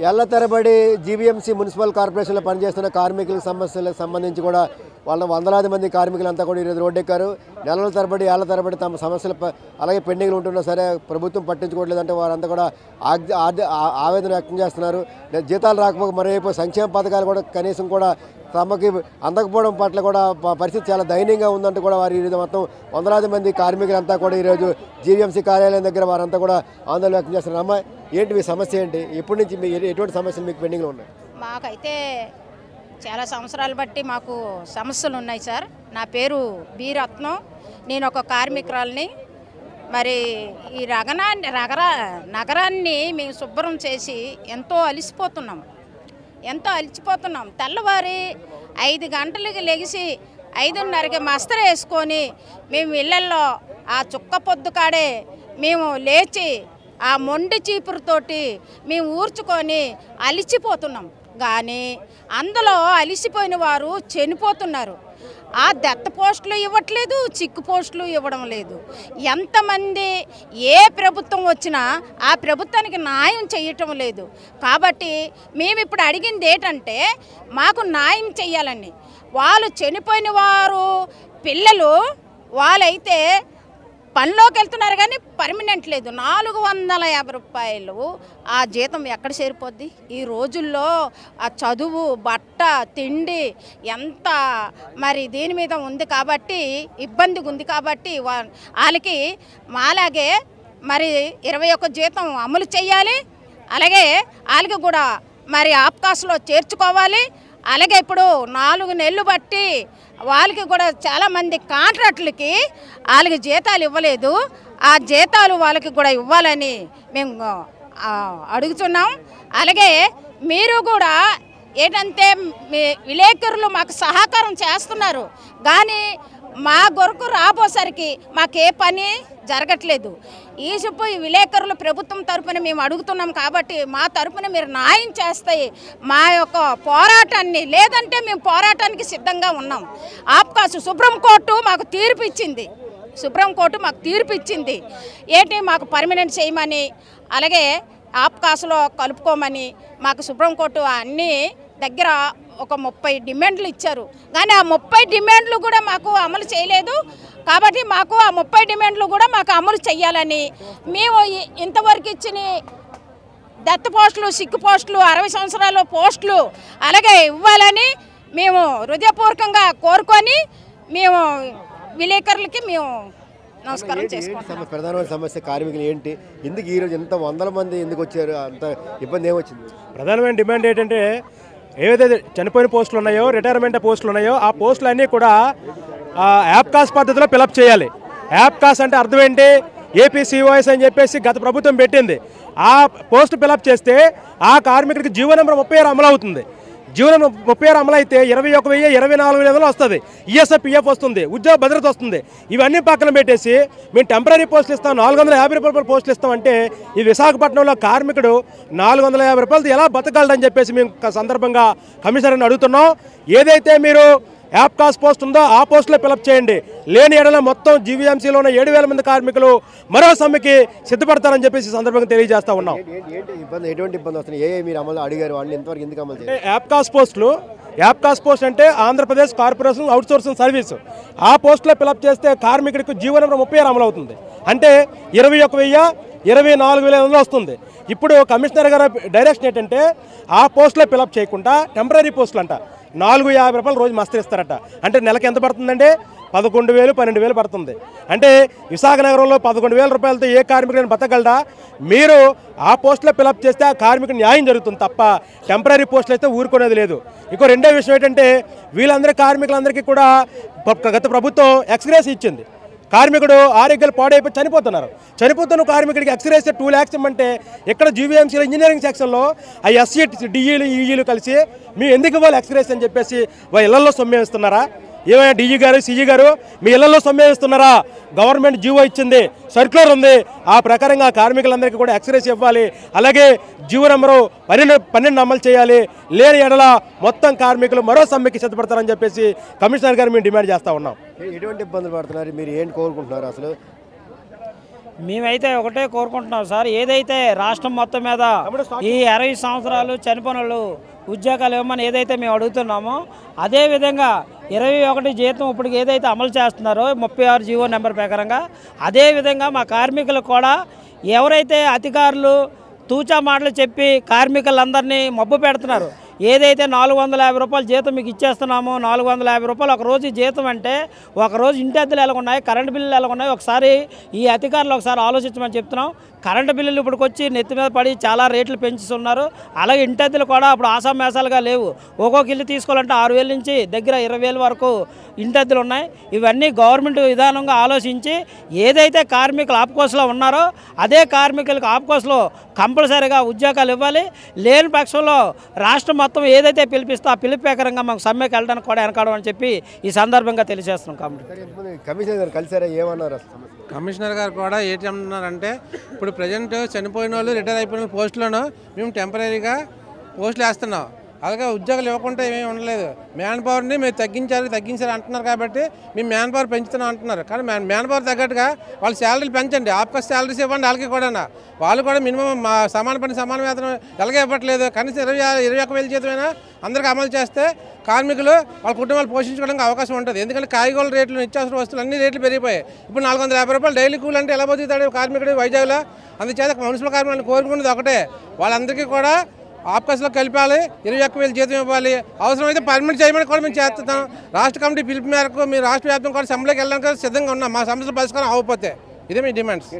ఏళ్ల తరబడి GVMC municipal కార్పొరేషన్లో పనిచేస్తున్న కార్మికుల సమస్యలకు సంబంధించి కూడా వాళ్ళ వందలాది మంది కార్మికులంతా కూడా ఈరోజు రోడ్డెక్కారు. నెలల తరబడి ఏళ్ల తరబడి తమ సమస్యలు అలాగే పెండింగ్లు ఉంటున్నా సరే ప్రభుత్వం పట్టించుకోవట్లేదంటే వారంతా కూడా ఆవేదన వ్యక్తం చేస్తున్నారు. జీతాలు రాకపోక మరోవైపు సంక్షేమ పథకాలు కూడా కనీసం కూడా తమకి అందకపోవడం పట్ల కూడా పరిస్థితి చాలా దయనీయంగా ఉందంటూ కూడా వారు ఈరోజు మొత్తం వందలాది మంది కార్మికులంతా కూడా ఈరోజు జీవీఎంసీ కార్యాలయం దగ్గర వారంతా కూడా ఆందోళన వ్యక్తం చేస్తున్నారు. అమ్మ, ఏంటి మీ సమస్య ఏంటి? ఎప్పటి నుంచి మీ ఎటువంటి సమస్యలు మీకు పెండింగ్లో ఉన్నాయి? మాకైతే చాలా సంవత్సరాలు బట్టి మాకు సమస్యలు ఉన్నాయి సార్. నా పేరు బి రత్నం, నేను ఒక కార్మికురాలిని. మరి ఈ నగరాన్ని మేము శుభ్రం చేసి ఎంతో అలిసిపోతున్నాం. తెల్లవారి 5 గంటలకి లెగిసి 5:30కి మస్తరు వేసుకొని మేము ఇళ్ళల్లో ఆ చుక్క పొద్దు కాడే మేము లేచి ఆ మొండి చీపురుతోటి మేము ఊర్చుకొని అలిసిపోతున్నాం. కానీ అందులో అలిసిపోయిన వారు చనిపోతున్నారు. ఆ దత్త పోస్టులు ఇవ్వట్లేదు, చిక్కు పోస్టులు ఇవ్వడం లేదు. ఎంతమంది ఏ ప్రభుత్వం వచ్చినా ఆ ప్రభుత్వానికి న్యాయం చేయటం లేదు. కాబట్టి మేము ఇప్పుడు అడిగింది ఏంటంటే మాకు న్యాయం చెయ్యాలని. వాళ్ళు చనిపోయిన వారు పిల్లలు వాళ్ళైతే పనిలోకి వెళ్తున్నారు కానీ పర్మనెంట్ లేదు. 450 రూపాయలు ఆ జీతం ఎక్కడ చేరిపోద్ది? ఈ రోజుల్లో ఆ చదువు, బట్ట, తిండి ఎంత మరి దీని మీద ఉంది కాబట్టి ఇబ్బందిగా ఉంది. కాబట్టి వాళ్ళకి మాలాగే మరి 21 జీతం అమలు చేయాలి. అలాగే వాళ్ళకి కూడా మరి ఆప్కాస్లో చేర్చుకోవాలి. అలాగే ఇప్పుడు 4 నెలలు బట్టి వాళ్ళకి కూడా చాలామంది కాంట్రాక్టులకి వాళ్ళకి జీతాలు ఇవ్వలేదు. ఆ జీతాలు వాళ్ళకి కూడా ఇవ్వాలని మేము అడుగుతున్నాం. అలాగే మీరు కూడా ఏంటంటే విలేకరులు మాకు సహకారం చేస్తున్నారు కానీ మా కొరకు రాబోసరికి మాకే పని జరగట్లేదు. ఈ విలేకరులు ప్రభుత్వం తరపున మేము అడుగుతున్నాం కాబట్టి మా తరపున మీరు న్యాయం చేస్తాయి మా యొక్క పోరాటాన్ని, లేదంటే మేము పోరాటానికి సిద్ధంగా ఉన్నాం. ఆప్కాసు సుప్రీంకోర్టు మాకు తీర్పు ఇచ్చింది. ఏంటి మాకు పర్మనెంట్ చేయమని, అలాగే ఆప్కాసులో కలుపుకోమని మాకు సుప్రీంకోర్టు అన్ని దగ్గర ఒక 30 డిమాండ్లు ఇచ్చారు. కానీ ఆ 30 డిమాండ్లు కూడా మాకు అమలు చేయలేదు. కాబట్టి మాకు ఆ 30 డిమాండ్లు కూడా మాకు అమలు చేయాలని మేము ఇంతవరకు ఇచ్చిన దత్త పోస్టులు, సిక్కు పోస్టులు, 60 సంవత్సరాల పోస్టులు అలాగే ఇవ్వాలని మేము హృదయపూర్వకంగా కోరుకొని మేము విలేకరులకి మేము నమస్కారం చేసుకుంటాం. ప్రధానమైన సమస్య కార్మికులు ఏంటి? ఎందుకు ఈరోజు ఎంత వందల మంది ఎందుకు వచ్చారు? అంత ఇబ్బంది ఏమొచ్చింది? ప్రధానమైన డిమాండ్ ఏంటంటే ఏవైతే చనిపోయిన పోస్టులు ఉన్నాయో, రిటైర్మెంట్ పోస్టులు ఉన్నాయో ఆ పోస్టులు అన్నీ కూడా యాప్కాస్ పద్ధతిలో ఫిలప్ చేయాలి. యాప్కాస్ అంటే అర్థం ఏంటి? ఏపీసీఓఎస్ అని చెప్పేసి గత ప్రభుత్వం పెట్టింది. ఆ పోస్ట్ ఫిలప్ చేస్తే ఆ కార్మికుడికి జీవో నెంబర్ 36 అమలు అవుతుంది. జీవో నెంబర్ 36 అమలు అయితే 21,024 వస్తుంది. ఈఎస్ఐపిఎఫ్ వస్తుంది, ఉద్యోగ భద్రత వస్తుంది. ఇవన్నీ పక్కన పెట్టేసి మేము టెంపరీ పోస్టులు ఇస్తాం, 450 రూపాయల పోస్టులు ఇస్తామంటే ఈ విశాఖపట్నంలో కార్మికుడు 450 రూపాయలతో ఎలా బతకగలడని చెప్పేసి మేము సందర్భంగా కమిషనర్ని అడుగుతున్నాం. ఏదైతే మీరు యాప్కాస్ పోస్ట్ ఉందో ఆ పోస్టులో ఫిలప్ చేయండి. లేని ఎడల మొత్తం జీవీఎంసీలో ఉన్న 7,000 మంది కార్మికులు మరో సమ్మెకి సిద్ధపడతారని చెప్పేసి సందర్భంగా తెలియజేస్తా ఉన్నాం. ఎటువంటి ఇబ్బంది వస్తుంది? మీరు అమలు అడిగారు వాళ్ళు ఇంతవరకు ఎందుకు అమలు చేయాలి? యాప్కాస్ పోస్ట్ అంటే ఆంధ్రప్రదేశ్ కార్పొరేషన్ అవుట్సోర్సింగ్ సర్వీస్. ఆ పోస్టులో ఫిలప్ చేస్తే కార్మికుడికి జీవో నెంబర్ 36 అమలు అవుతుంది. అంటే 21,024 వస్తుంది. ఇప్పుడు కమిషనర్ గారు డైరెక్షన్ ఏంటంటే ఆ పోస్టులో ఫిలప్ చేయకుండా టెంపరీ పోస్టులు అంట 450 రూపాయలు రోజు మస్తు ఇస్తారట. అంటే నెలకి ఎంత పడుతుందంటే 11,000, 12,000 పడుతుంది. అంటే విశాఖ నగరంలో 11,000 రూపాయలతో ఏ కార్మికుడిని బతకగలడా? మీరు ఆ పోస్టులో ఫిలప్ చేస్తే ఆ కార్మికుడు న్యాయం జరుగుతుంది తప్ప టెంపరీ పోస్టులు అయితే ఊరుకునేది లేదు. ఇంకో రెండో విషయం ఏంటంటే వీళ్ళందరి కార్మికులందరికీ కూడా గత ప్రభుత్వం ఎక్స్గ్రేస్ ఇచ్చింది. కార్మికుడు ఆరోగ్యాలు పాడైపోయి చనిపోతున్న కార్మికుడికి ఎక్స్రేస్ 2 lakhs ఇమ్మంటే ఇక్కడ జీవీఎంసీలో ఇంజనీరింగ్ సెక్షన్లో ఆ ఎస్సీ డిఈలు ఈఈలు కలిసి మేము ఎందుకు ఇవ్వాలి ఎక్స్రేస్ అని చెప్పేసి వాళ్ళ ఇళ్లలో సొమ్మె ఇస్తున్నారా? ఏమైనా డిఈ గారు, సిఈ గారు మీ ఇళ్లలో సొమ్మె ఇస్తున్నారా? గవర్నమెంట్ జీవో ఇచ్చింది, సర్క్యులర్ ఉంది, ఆ ప్రకారంగా కార్మికులందరికీ కూడా ఎక్స్రేస్ ఇవ్వాలి. అలాగే జీవో నెంబరు 12 అమలు చేయాలి. లేని ఎడల మొత్తం కార్మికులు మరో సమ్మెకి సిద్ధపడతారని చెప్పేసి కమిషనర్ గారు మేము డిమాండ్ చేస్తూ ఉన్నాం. ఎటువంటి ఇబ్బందులు పడుతున్నారు? మీరు ఏంటి కోరుకుంటున్నారు? అసలు మేమైతే ఒకటే కోరుకుంటున్నాం సార్, ఏదైతే రాష్ట్రం మొత్తం మీద ఈ 60 సంవత్సరాలు చనిపోయిన వాళ్ళు ఉద్యోగాలు ఇవ్వమని ఏదైతే మేము అడుగుతున్నామో అదేవిధంగా 21 జీతం ఇప్పుడు ఏదైతే అమలు చేస్తున్నారో 36 జీవో నెంబర్ ప్రకారంగా అదేవిధంగా మా కార్మికులకు కూడా ఎవరైతే అధికారులు తూచా మాటలు చెప్పి కార్మికులందరినీ మబ్బు పెడుతున్నారు, ఏదైతే 450 రూపాయలు జీతం మీకు ఇచ్చేస్తున్నామో 450 రూపాయలు ఒక రోజు జీతం అంటే ఒకరోజు ఇంటి అద్దెలు ఎలా ఉన్నాయి, కరెంటు బిల్లులు ఎలా ఉన్నాయి, ఒకసారి ఈ అధికారులు ఒకసారి ఆలోచించమని చెప్తున్నాం. కరెంటు బిల్లులు ఇప్పటికొచ్చి నెత్తి మీద పడి చాలా రేట్లు పెంచుతున్నారు. అలాగే ఇంటి అద్దెలు కూడా ఇప్పుడు ఆసామేసాలుగా లేవు. ఒక్కొక్క ఇల్లు తీసుకోవాలంటే 6,000 నుంచి దగ్గర 20,000 వరకు ఇంటి అద్దెలు ఉన్నాయి. ఇవన్నీ గవర్నమెంట్ విధానంగా ఆలోచించి ఏదైతే కార్మికులు ఆప్కోస్లో ఉన్నారో అదే కార్మికులకు ఆప్కోస్లో కంపల్సరీగా ఉద్యోగాలు ఇవ్వాలి. లేని పక్షంలో రాష్ట్రం మొత్తం ఏదైతే పిలిపిస్తే ఆ పిలుపు ప్రకారంగా మాకు సమ్మెకి వెళ్ళడానికి కూడా వెనకాడం అని చెప్పి ఈ సందర్భంగా తెలియజేస్తున్నాం. కమిషనర్ గారు కలిసారా, ఏమన్నారు? కమిషనర్ గారు కూడా ఏంటి అంటున్నారంటే ఇప్పుడు ప్రజెంట్ చనిపోయిన వాళ్ళు రిటైర్ అయిపోయిన పోస్టులను మేము టెంపరీగా పోస్టులు వేస్తున్నాం. అలాగే ఉద్యోగాలు ఇవ్వకుండా ఏమీ ఉండలేదు. మ్యాన్ పవర్ని మీరు తగ్గించారు అంటున్నారు కాబట్టి మేము మ్యాన్ పవర్ పెంచుతున్నాం అంటున్నారు. కానీ మ్యాన్ పవర్ తగ్గట్టుగా వాళ్ళ శాలరీలు పెంచండి, ఆప్కాస్ శాలరీస్ ఇవ్వండి. వాళ్ళకి కూడా వాళ్ళు కూడా మినిమం మా సమాన పని సమాన వేతనం ఎలాగే ఇవ్వట్లేదు. కనీసం 21,000 జీతమైనా అందరికీ అమలు చేస్తే కార్మికులు వాళ్ళ కుటుంబాలు పోషించుకోవడానికి అవకాశం ఉంటుంది. ఎందుకంటే కాయగూరల రేట్లు, నిత్యావసర వస్తువులు అన్ని రేట్లు పెరిగిపోయాయి. ఇప్పుడు 450 రూపాయలు డైలీ కూలి అంటే ఎలా బతుకుతాడు కార్మికుడు వైజాగ్లో? అందుచేత మున్సిపల్ కార్మికులను కోరుకునేది ఒకటే, వాళ్ళందరికీ కూడా ఆప్కాస్లో కలిపాలి, 21,000 జీతం ఇవ్వాలి. అవసరమైతే పర్మనెంట్ చేయమని కూడా మేము చేస్తాం. రాష్ట్ర కమిటీ పిలుపు మేరకు మీరు రాష్ట్ర వ్యాప్తంగా కూడా సమ్మెలోకి వెళ్ళడానికి సిద్ధంగా ఉన్నాం. మా సమస్యల పరిష్కారం అవ్వకపోతే ఇదే మీ డిమాండ్స్.